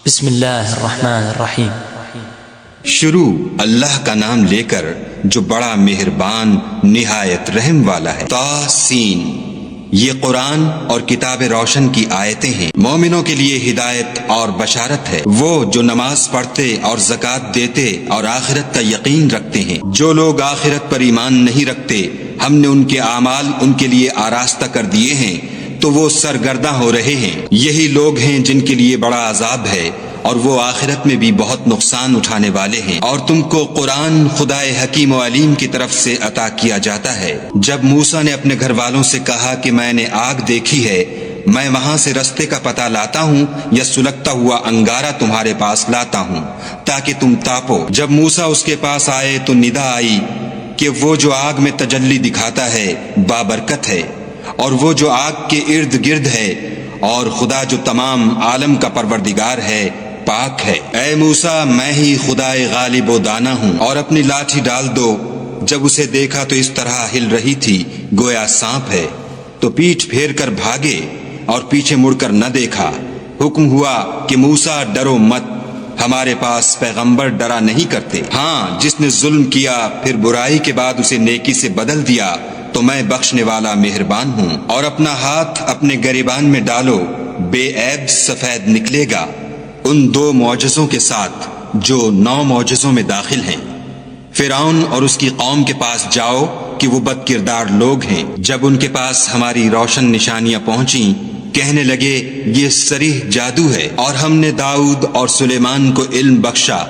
بسم اللہ الرحمن الرحیم۔ شروع اللہ کا نام لے کر جو بڑا مہربان نہایت رحم والا ہے۔ طاسین، یہ قرآن اور کتاب روشن کی آیتیں ہیں، مومنوں کے لیے ہدایت اور بشارت ہے۔ وہ جو نماز پڑھتے اور زکوٰۃ دیتے اور آخرت کا یقین رکھتے ہیں۔ جو لوگ آخرت پر ایمان نہیں رکھتے، ہم نے ان کے اعمال ان کے لیے آراستہ کر دیے ہیں تو وہ سرگرداں ہو رہے ہیں۔ یہی لوگ ہیں جن کے لیے بڑا عذاب ہے اور وہ آخرت میں بھی بہت نقصان اٹھانے والے ہیں۔ اور تم کو قرآن خدائے حکیم و علیم کی طرف سے عطا کیا جاتا ہے۔ جب موسیٰ نے اپنے گھر والوں سے کہا کہ میں نے آگ دیکھی ہے، میں وہاں سے رستے کا پتہ لاتا ہوں یا سلگتا ہوا انگارہ تمہارے پاس لاتا ہوں تاکہ تم تاپو۔ جب موسیٰ اس کے پاس آئے تو ندا آئی کہ وہ جو آگ میں تجلی دکھاتا ہے بابرکت ہے، اور وہ جو آگ کے ارد گرد ہے، اور خدا جو تمام عالم کا پروردگار ہے پاک ہے۔ اے موسیٰ، میں ہی خدائے غالب و دانا ہوں، اور اپنی لاٹھی ڈال دو۔ جب اسے دیکھا تو اس طرح ہل رہی تھی گویا سانپ ہے، تو پیٹھ پھیر کر بھاگے اور پیچھے مڑ کر نہ دیکھا۔ حکم ہوا کہ موسیٰ ڈرو مت، ہمارے پاس پیغمبر ڈرا نہیں کرتے۔ ہاں، جس نے ظلم کیا پھر برائی کے بعد اسے نیکی سے بدل دیا تو میں بخشنے والا مہربان ہوں۔ اور اپنا ہاتھ اپنے گریبان میں ڈالو، بے عیب سفید نکلے گا، ان 2 معجزوں کے ساتھ جو 9 معجزوں میں داخل ہیں۔ فرعون اور اس کی قوم کے پاس جاؤ کہ وہ بد کردار لوگ ہیں۔ جب ان کے پاس ہماری روشن نشانیاں پہنچیں، کہنے لگے یہ صریح جادو ہے۔ اور ہم نے داؤد اور سلیمان کو علم بخشا،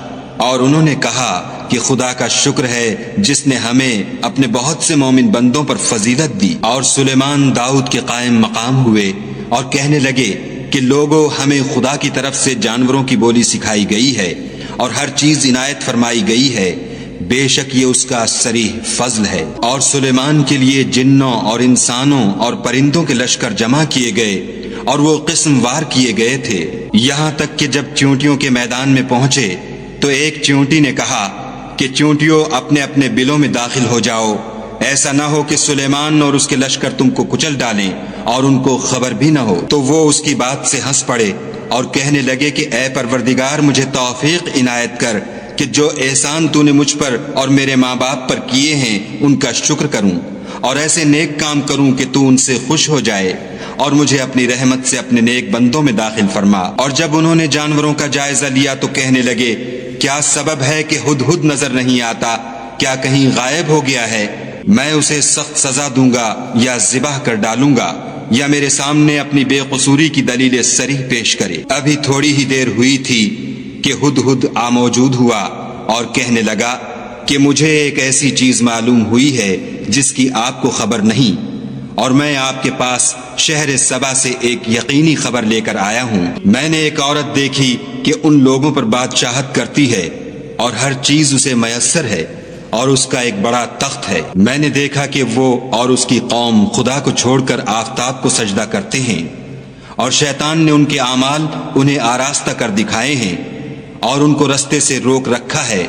اور انہوں نے کہا کہ خدا کا شکر ہے جس نے ہمیں اپنے بہت سے مومن بندوں پر فضیلت دی۔ اور سلیمان داؤد کے قائم مقام ہوئے اور کہنے لگے کہ لوگوں، ہمیں خدا کی طرف سے جانوروں کی بولی سکھائی گئی ہے اور ہر چیز عنایت فرمائی گئی ہے، بے شک یہ اس کا صریح فضل ہے۔ اور سلیمان کے لیے جنوں اور انسانوں اور پرندوں کے لشکر جمع کیے گئے اور وہ قسم وار کیے گئے تھے، یہاں تک کہ جب چیونٹیوں کے میدان میں پہنچے تو ایک چیونٹی نے کہا کہ چیونٹیوں اپنے اپنے بلوں میں داخل ہو جاؤ، ایسا نہ ہو کہ سلیمان اور اس کے لشکر تم کو کچل ڈالیں اور ان کو خبر بھی نہ ہو۔ تو وہ اس کی بات سے ہنس پڑے اور کہنے لگے کہ اے پروردگار، مجھے توفیق عنایت کر کہ جو احسان تو نے مجھ پر اور میرے ماں باپ پر کیے ہیں ان کا شکر کروں، اور ایسے نیک کام کروں کہ تو ان سے خوش ہو جائے، اور مجھے اپنی رحمت سے اپنے نیک بندوں میں داخل فرما۔ اور جب انہوں نے جانوروں کا جائزہ لیا تو کہنے لگے کیا سبب ہے کہ ہدہد نظر نہیں آتا؟ کیا کہیں غائب ہو گیا ہے؟ میں اسے سخت سزا دوں گا یا ذبح کر ڈالوں گا، یا میرے سامنے اپنی بے قصوری کی دلیل صریح پیش کرے۔ ابھی تھوڑی ہی دیر ہوئی تھی کہ ہدہد موجود ہوا اور کہنے لگا کہ مجھے ایک ایسی چیز معلوم ہوئی ہے جس کی آپ کو خبر نہیں، اور میں آپ کے پاس شہر سبا سے ایک یقینی خبر لے کر آیا ہوں۔ میں نے ایک عورت دیکھی کہ ان لوگوں پر بادشاہت کرتی ہے اور ہر چیز اسے میسر ہے، اور اس کا ایک بڑا تخت ہے۔ میں نے دیکھا کہ وہ اور اس کی قوم خدا کو چھوڑ کر آفتاب کو سجدہ کرتے ہیں، اور شیطان نے ان کے اعمال انہیں آراستہ کر دکھائے ہیں اور ان کو رستے سے روک رکھا ہے،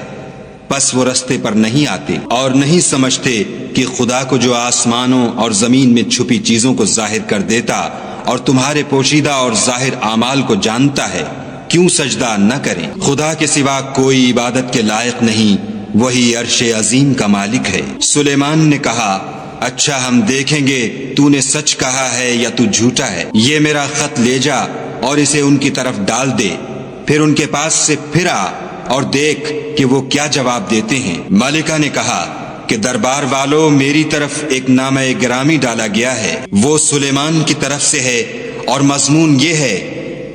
پس وہ رستے پر نہیں آتے اور نہیں سمجھتے کہ خدا کو جو آسمانوں اور زمین میں چھپی چیزوں کو ظاہر کر دیتا اور تمہارے پوشیدہ اور ظاہر اعمال کو جانتا ہے، کیوں سجدہ نہ کریں۔ خدا کے سوا کوئی عبادت کے لائق نہیں، وہی عرش عظیم کا مالک ہے۔ سلیمان نے کہا اچھا، ہم دیکھیں گے تو نے سچ کہا ہے یا تو جھوٹا ہے۔ یہ میرا خط لے جا اور اسے ان کی طرف ڈال دے، پھر ان کے پاس سے پھر آ اور دیکھ کہ وہ کیا جواب دیتے ہیں۔ ملکہ نے کہا کہ دربار والوں، میری طرف ایک نامہ گرامی ڈالا گیا ہے، وہ سلیمان کی طرف سے ہے، اور مضمون یہ ہے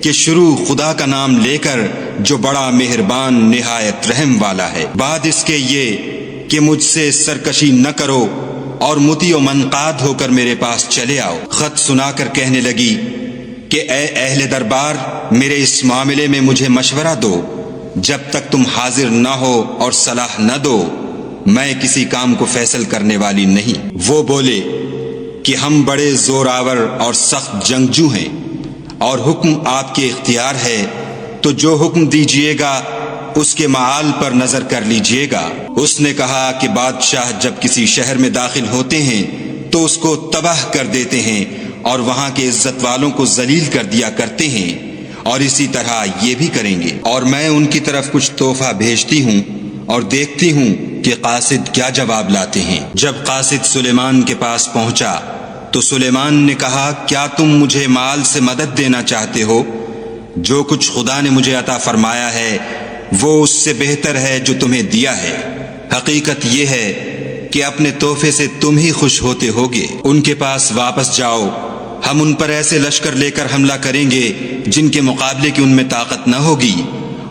کہ شروع خدا کا نام لے کر جو بڑا مہربان نہایت رحم والا ہے۔ بعد اس کے یہ کہ مجھ سے سرکشی نہ کرو اور مطیع و منقاد ہو کر میرے پاس چلے آؤ۔ خط سنا کر کہنے لگی کہ اے اہل دربار، میرے اس معاملے میں مجھے مشورہ دو، جب تک تم حاضر نہ ہو اور صلاح نہ دو میں کسی کام کو فیصل کرنے والی نہیں۔ وہ بولے کہ ہم بڑے زور آور اور سخت جنگجو ہیں، اور حکم آپ کے اختیار ہے، تو جو حکم دیجیے گا اس کے معال پر نظر کر لیجیے گا۔ اس نے کہا کہ بادشاہ جب کسی شہر میں داخل ہوتے ہیں تو اس کو تباہ کر دیتے ہیں اور وہاں کے عزت والوں کو ذلیل کر دیا کرتے ہیں، اور اسی طرح یہ بھی کریں گے۔ اور میں ان کی طرف کچھ تحفہ بھیجتی ہوں اور دیکھتی ہوں کہ قاصد کیا جواب لاتے ہیں۔ جب قاصد سلیمان کے پاس پہنچا تو سلیمان نے کہا، کیا تم مجھے مال سے مدد دینا چاہتے ہو؟ جو کچھ خدا نے مجھے عطا فرمایا ہے وہ اس سے بہتر ہے جو تمہیں دیا ہے۔ حقیقت یہ ہے کہ اپنے تحفے سے تم ہی خوش ہوتے ہوگے۔ ان کے پاس واپس جاؤ، ہم ان پر ایسے لشکر لے کر حملہ کریں گے جن کے مقابلے کی ان میں طاقت نہ ہوگی،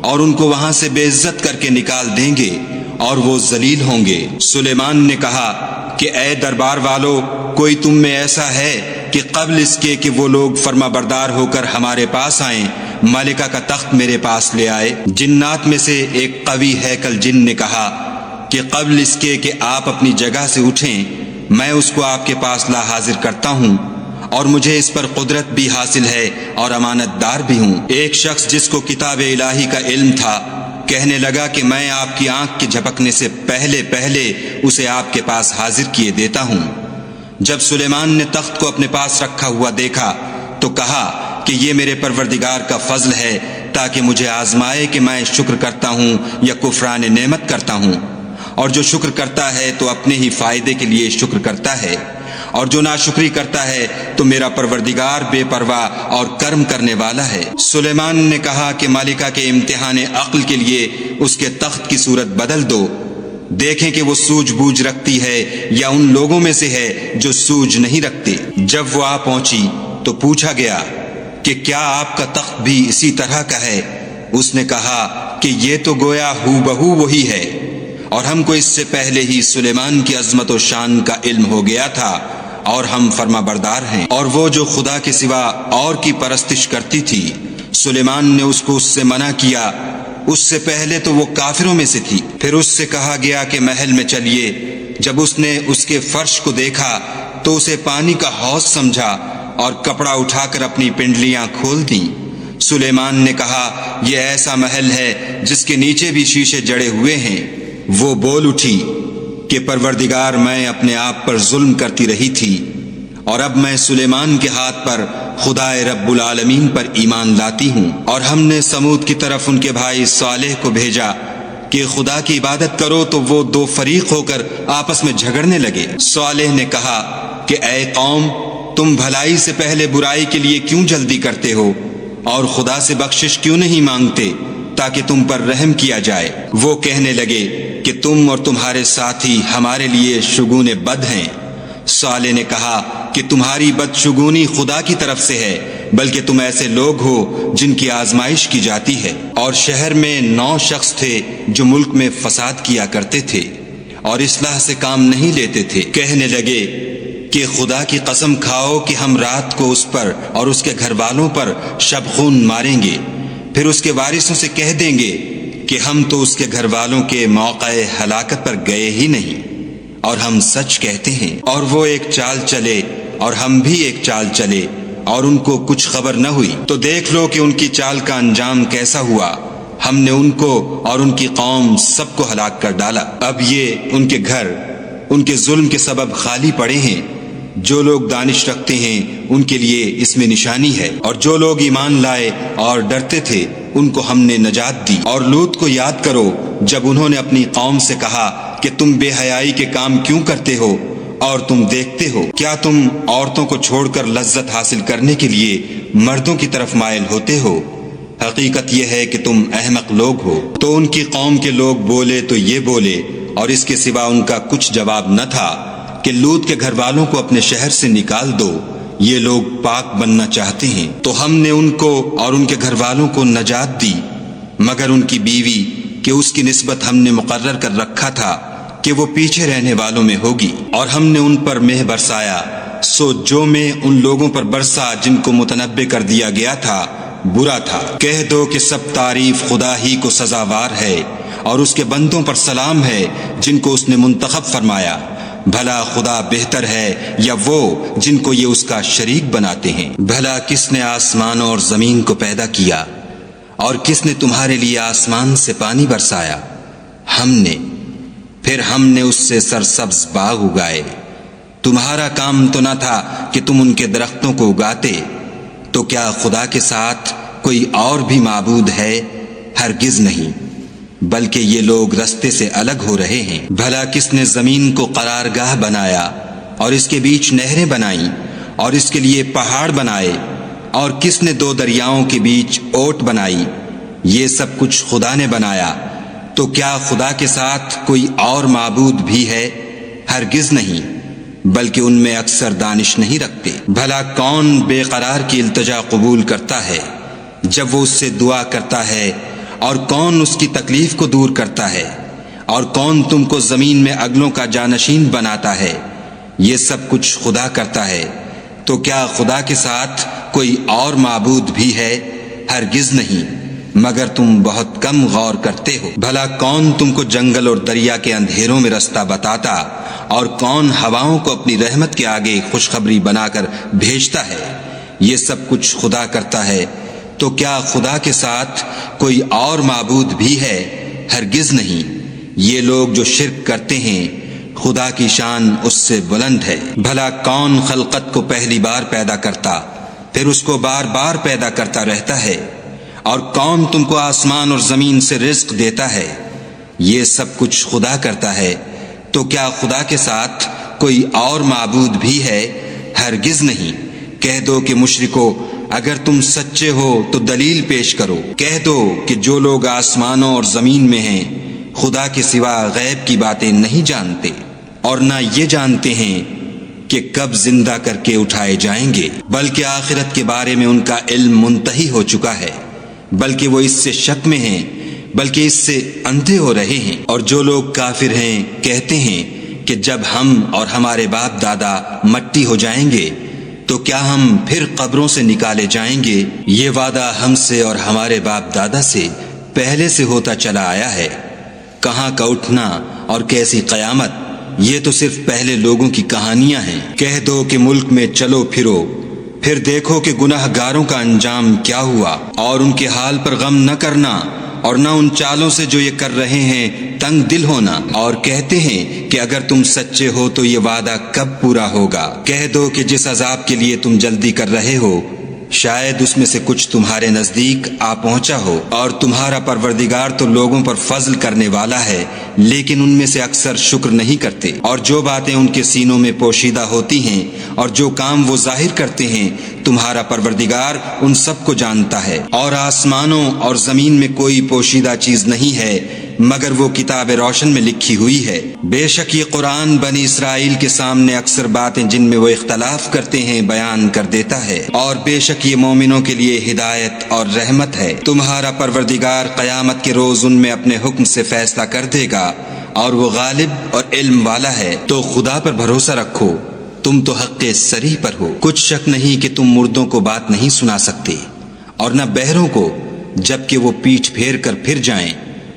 اور ان کو وہاں سے بے عزت کر کے نکال دیں گے اور وہ ذلیل ہوں گے۔ سلیمان نے کہا کہ اے دربار والو، کوئی تم میں ایسا ہے کہ قبل اس کے کہ وہ لوگ فرما بردار ہو کر ہمارے پاس آئیں، ملکہ کا تخت میرے پاس لے آئے؟ جنات میں سے ایک قوی ہیکل جن نے کہا کہ قبل اس کے کہ آپ اپنی جگہ سے اٹھیں، میں اس کو آپ کے پاس لا حاضر کرتا ہوں، اور مجھے اس پر قدرت بھی حاصل ہے اور امانت دار بھی ہوں۔ ایک شخص جس کو کتاب الہی کا علم تھا کہنے لگا کہ میں آپ کی آنکھ کے جھپکنے سے پہلے اسے آپ کے پاس حاضر کیے دیتا ہوں۔ جب سلیمان نے تخت کو اپنے پاس رکھا ہوا دیکھا تو کہا کہ یہ میرے پروردگار کا فضل ہے تاکہ مجھے آزمائے کہ میں شکر کرتا ہوں یا کفران نعمت کرتا ہوں، اور جو شکر کرتا ہے تو اپنے ہی فائدے کے لیے شکر کرتا ہے، اور جو ناشکری کرتا ہے تو میرا پروردگار بے پرواہ اور کرم کرنے والا ہے۔ سلیمان نے کہا کہ ملکہ کے امتحان عقل کے لیے اس کے تخت کی صورت بدل دو، دیکھیں کہ وہ سوجھ بوجھ رکھتی ہے یا ان لوگوں میں سے ہے جو سوجھ نہیں رکھتے۔ جب وہ آ پہنچی تو پوچھا گیا کہ کیا آپ کا تخت بھی اسی طرح کا ہے؟ اس نے کہا کہ یہ تو گویا ہو بہو وہی ہے، اور ہم کو اس سے پہلے ہی سلیمان کی عظمت و شان کا علم ہو گیا تھا، اور ہم فرما بردار ہیں۔ اور وہ جو خدا کے سوا اور کی پرستش کرتی تھی، سلیمان نے اس کو اس سے منع کیا۔ اس سے پہلے تو وہ کافروں میں سے تھی۔ پھر اس سے کہا گیا کہ محل میں چلیے۔ جب اس نے اس کے فرش کو دیکھا تو اسے پانی کا حوض سمجھا اور کپڑا اٹھا کر اپنی پنڈلیاں کھول دیں۔ سلیمان نے کہا، یہ ایسا محل ہے جس کے نیچے بھی شیشے جڑے ہوئے ہیں۔ وہ بول اٹھی کہ پروردگار، میں اپنے آپ پر ظلم کرتی رہی تھی، اور اب میں سلیمان کے ہاتھ پر خدائے رب العالمین پر ایمان لاتی ہوں۔ اور ہم نے سمود کی طرف ان کے بھائی صالح کو بھیجا کہ خدا کی عبادت کرو، تو وہ دو فریق ہو کر آپس میں جھگڑنے لگے۔ صالح نے کہا کہ اے قوم، تم بھلائی سے پہلے برائی کے لیے کیوں جلدی کرتے ہو، اور خدا سے بخشش کیوں نہیں مانگتے تاکہ تم پر رحم کیا جائے؟ وہ کہنے لگے کہ تم اور تمہارے ساتھی ہمارے لیے شگون بد ہیں۔ صالح نے کہا کہ تمہاری بدشگونی خدا کی طرف سے ہے، بلکہ تم ایسے لوگ ہو جن کی آزمائش کی جاتی ہے۔ اور شہر میں 9 شخص تھے جو ملک میں فساد کیا کرتے تھے اور اصلاح سے کام نہیں لیتے تھے۔ کہنے لگے کہ خدا کی قسم کھاؤ کہ ہم رات کو اس پر اور اس کے گھر والوں پر شب خون ماریں گے، پھر اس کے وارثوں سے کہہ دیں گے کہ ہم تو اس کے گھر والوں کے موقع ہلاکت پر گئے ہی نہیں، اور ہم سچ کہتے ہیں۔ اور وہ ایک چال چلے اور ہم بھی ایک چال چلے، اور ان کو کچھ خبر نہ ہوئی۔ تو دیکھ لو کہ ان کی چال کا انجام کیسا ہوا۔ ہم نے ان کو اور ان کی قوم سب کو ہلاک کر ڈالا۔ اب یہ ان کے گھر ان کے ظلم کے سبب خالی پڑے ہیں۔ جو لوگ دانش رکھتے ہیں ان کے لیے اس میں نشانی ہے، اور جو لوگ ایمان لائے اور ڈرتے تھے ان کو ہم نے نجات دی۔ اور لوط کو یاد کرو جب انہوں نے اپنی قوم سے کہا کہ تم بے حیائی کے کام کیوں کرتے ہو، اور تم دیکھتے ہو کیا تم عورتوں کو چھوڑ کر لذت حاصل کرنے کے لیے مردوں کی طرف مائل ہوتے ہو؟ حقیقت یہ ہے کہ تم احمق لوگ ہو۔ تو ان کی قوم کے لوگ بولے تو یہ بولے، اور اس کے سوا ان کا کچھ جواب نہ تھا کہ لوط کے گھر والوں کو اپنے شہر سے نکال دو، یہ لوگ پاک بننا چاہتے ہیں۔ تو ہم نے ان کو اور ان کے گھر والوں کو نجات دی، مگر ان کی بیوی کہ اس کی نسبت ہم نے مقرر کر رکھا تھا کہ وہ پیچھے رہنے والوں میں ہوگی۔ اور ہم نے ان پر مہ برسایا، سو جو میں ان لوگوں پر برسا جن کو متنبع کر دیا گیا تھا برا تھا۔ کہہ دو کہ سب تعریف خدا ہی کو سزاوار ہے، اور اس کے بندوں پر سلام ہے جن کو اس نے منتخب فرمایا۔ بھلا خدا بہتر ہے یا وہ جن کو یہ اس کا شریک بناتے ہیں؟ بھلا کس نے آسمانوں اور زمین کو پیدا کیا، اور کس نے تمہارے لیے آسمان سے پانی برسایا؟ ہم نے، پھر ہم نے اس سے سرسبز باغ اگائے۔ تمہارا کام تو نہ تھا کہ تم ان کے درختوں کو اگاتے، تو کیا خدا کے ساتھ کوئی اور بھی معبود ہے؟ ہرگز نہیں، بلکہ یہ لوگ رستے سے الگ ہو رہے ہیں۔ بھلا کس نے زمین کو قرارگاہ بنایا اور اس کے بیچ نہریں بنائیں اور اس کے لیے پہاڑ بنائے، اور کس نے دو دریاؤں کے بیچ اوٹ بنائی؟ یہ سب کچھ خدا نے بنایا، تو کیا خدا کے ساتھ کوئی اور معبود بھی ہے؟ ہرگز نہیں، بلکہ ان میں اکثر دانش نہیں رکھتے۔ بھلا کون بے قرار کی التجا قبول کرتا ہے جب وہ اس سے دعا کرتا ہے، اور کون اس کی تکلیف کو دور کرتا ہے، اور کون تم کو زمین میں اگلوں کا جانشین بناتا ہے؟ یہ سب کچھ خدا کرتا ہے، تو کیا خدا کے ساتھ کوئی اور معبود بھی ہے؟ ہرگز نہیں، مگر تم بہت کم غور کرتے ہو۔ بھلا کون تم کو جنگل اور دریا کے اندھیروں میں رستہ بتاتا، اور کون ہواؤں کو اپنی رحمت کے آگے خوشخبری بنا کر بھیجتا ہے؟ یہ سب کچھ خدا کرتا ہے، تو کیا خدا کے ساتھ کوئی اور معبود بھی ہے؟ ہرگز نہیں۔ یہ لوگ جو شرک کرتے ہیں، خدا کی شان اس سے بلند ہے۔ بھلا کون خلقت کو پہلی بار پیدا کرتا، پھر اس کو بار بار پیدا کرتا رہتا ہے؟ اور کون تم کو آسمان اور زمین سے رزق دیتا ہے؟ یہ سب کچھ خدا کرتا ہے، تو کیا خدا کے ساتھ کوئی اور معبود بھی ہے؟ ہرگز نہیں۔ کہہ دو کہ مشرکو، اگر تم سچے ہو تو دلیل پیش کرو۔ کہہ دو کہ جو لوگ آسمانوں اور زمین میں ہیں خدا کے سوا غیب کی باتیں نہیں جانتے، اور نہ یہ جانتے ہیں کہ کب زندہ کر کے اٹھائے جائیں گے، بلکہ آخرت کے بارے میں ان کا علم منتہی ہو چکا ہے، بلکہ وہ اس سے شک میں ہیں، بلکہ اس سے اندھے ہو رہے ہیں۔ اور جو لوگ کافر ہیں کہتے ہیں کہ جب ہم اور ہمارے باپ دادا مٹی ہو جائیں گے تو کیا ہم پھر قبروں سے نکالے جائیں گے؟ یہ وعدہ ہم سے اور ہمارے باپ دادا سے پہلے سے ہوتا چلا آیا ہے۔ کہاں کا اٹھنا اور کیسی قیامت، یہ تو صرف پہلے لوگوں کی کہانیاں ہیں۔ کہہ دو کہ ملک میں چلو پھرو، پھر دیکھو کہ گناہ گاروں کا انجام کیا ہوا، اور ان کے حال پر غم نہ کرنا، اور نہ ان چالوں سے جو یہ کر رہے ہیں تنگ دل ہونا، اور کہتے ہیں کہ اگر تم سچے ہو تو یہ وعدہ کب پورا ہوگا؟ کہہ دو کہ جس عذاب کے لیے تم جلدی کر رہے ہو شاید اس میں سے کچھ تمہارے نزدیک آ پہنچا ہو، اور تمہارا پروردگار تو لوگوں پر فضل کرنے والا ہے، لیکن ان میں سے اکثر شکر نہیں کرتے۔ اور جو باتیں ان کے سینوں میں پوشیدہ ہوتی ہیں اور جو کام وہ ظاہر کرتے ہیں، تمہارا پروردگار ان سب کو جانتا ہے۔ اور آسمانوں اور زمین میں کوئی پوشیدہ چیز نہیں ہے مگر وہ کتاب روشن میں لکھی ہوئی ہے۔ بے شک یہ قرآن بنی اسرائیل کے سامنے اکثر باتیں جن میں وہ اختلاف کرتے ہیں بیان کر دیتا ہے، اور بے شک یہ مومنوں کے لیے ہدایت اور رحمت ہے۔ تمہارا پروردگار قیامت کے روز ان میں اپنے حکم سے فیصلہ کر دے گا، اور وہ غالب اور علم والا ہے۔ تو خدا پر بھروسہ رکھو، تم تو حق صریح پر ہو۔ کچھ شک نہیں کہ تم مردوں کو بات نہیں سنا سکتے، اور نہ بہروں کو جبکہ وہ پیٹھ پھیر کر پھر جائیں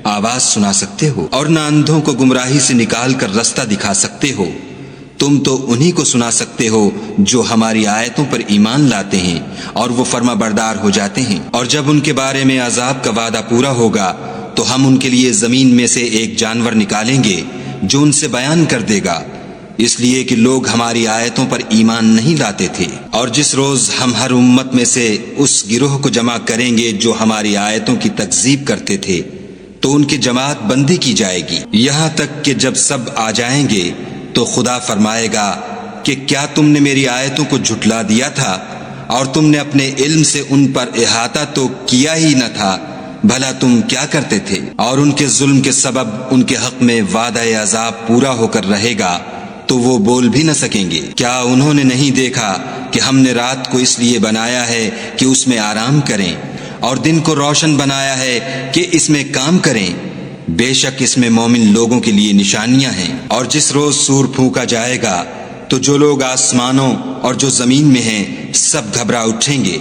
آواز سنا سکتے ہو، اور نہ اندھوں کو گمراہی سے نکال کر رستہ دکھا سکتے ہو۔ تم تو انہی کو سنا سکتے ہو جو ہماری آیتوں پر ایمان لاتے ہیں اور وہ فرما بردار ہو جاتے ہیں۔ اور جب ان کے بارے میں عذاب کا وعدہ پورا ہوگا تو ہم ان کے لیے زمین میں سے ایک جانور نکالیں گے جو ان سے بیان کر دے گا، اس لیے کہ لوگ ہماری آیتوں پر ایمان نہیں لاتے تھے۔ اور جس روز ہم ہر امت میں سے اس گروہ کو جمع کریں گے جو ہماری آیتوں کی تکذیب کرتے تھے تو ان کی جماعت بندی کی جائے گی، یہاں تک کہ جب سب آ جائیں گے تو خدا فرمائے گا کہ کیا تم نے میری آیتوں کو جھٹلا دیا تھا، اور تم نے اپنے علم سے ان پر احاطہ تو کیا ہی نہ تھا، بھلا تم کیا کرتے تھے؟ اور ان کے ظلم کے سبب ان کے حق میں وعدہ عذاب پورا ہو کر رہے گا تو وہ بول بھی نہ سکیں گے۔ کیا انہوں نے نہیں دیکھا کہ ہم نے رات کو اس لیے بنایا ہے کہ اس میں آرام کریں، اور دن کو روشن بنایا ہے کہ اس میں کام کریں؟ بے شک اس میں مومن لوگوں کے لیے نشانیاں ہیں۔ اور جس روز سور پھونکا جائے گا تو جو لوگ آسمانوں اور جو زمین میں ہیں سب گھبرا اٹھیں گے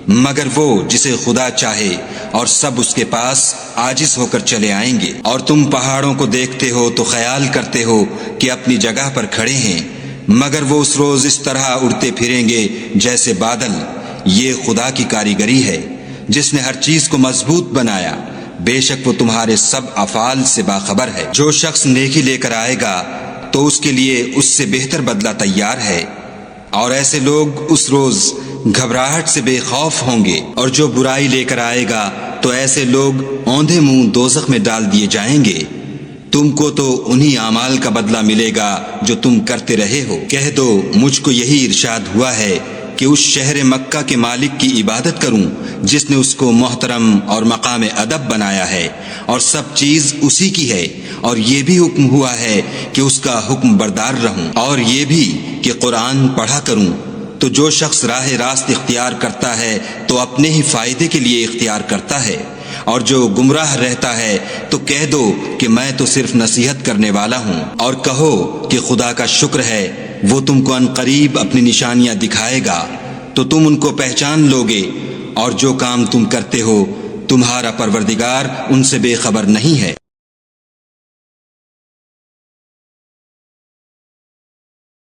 مگر وہ جسے خدا چاہے، اور سب اس کے پاس عاجز ہو کر چلے آئیں گے۔ اور تم پہاڑوں کو دیکھتے ہو تو خیال کرتے ہو کہ اپنی جگہ پر کھڑے ہیں، مگر وہ اس روز اس طرح اڑتے پھریں گے جیسے بادل۔ یہ خدا کی کاریگری ہے جس نے ہر چیز کو مضبوط بنایا، بے شک وہ تمہارے سب افعال سے باخبر ہے۔ جو شخص نیکی لے کر آئے گا تو اس کے لیے اس سے بہتر بدلہ تیار ہے، اور ایسے لوگ اس روز گھبراہٹ سے بے خوف ہوں گے، اور جو برائی لے کر آئے گا تو ایسے لوگ اوندھے منہ دوزخ میں ڈال دیے جائیں گے۔ تم کو تو انہی اعمال کا بدلہ ملے گا جو تم کرتے رہے ہو۔ کہہ دو مجھ کو یہی ارشاد ہوا ہے کہ اس شہر مکہ کے مالک کی عبادت کروں جس نے اس کو محترم اور مقام ادب بنایا ہے، اور سب چیز اسی کی ہے، اور یہ بھی حکم ہوا ہے کہ اس کا حکم بردار رہوں، اور یہ بھی کہ قرآن پڑھا کروں۔ تو جو شخص راہ راست اختیار کرتا ہے تو اپنے ہی فائدے کے لیے اختیار کرتا ہے، اور جو گمراہ رہتا ہے تو کہہ دو کہ میں تو صرف نصیحت کرنے والا ہوں، اور کہو کہ خدا کا شکر ہے وہ تم کو عنقریب اپنی نشانیاں دکھائے گا تو تم ان کو پہچان لوگے، اور جو کام تم کرتے ہو تمہارا پروردگار ان سے بے خبر نہیں ہے۔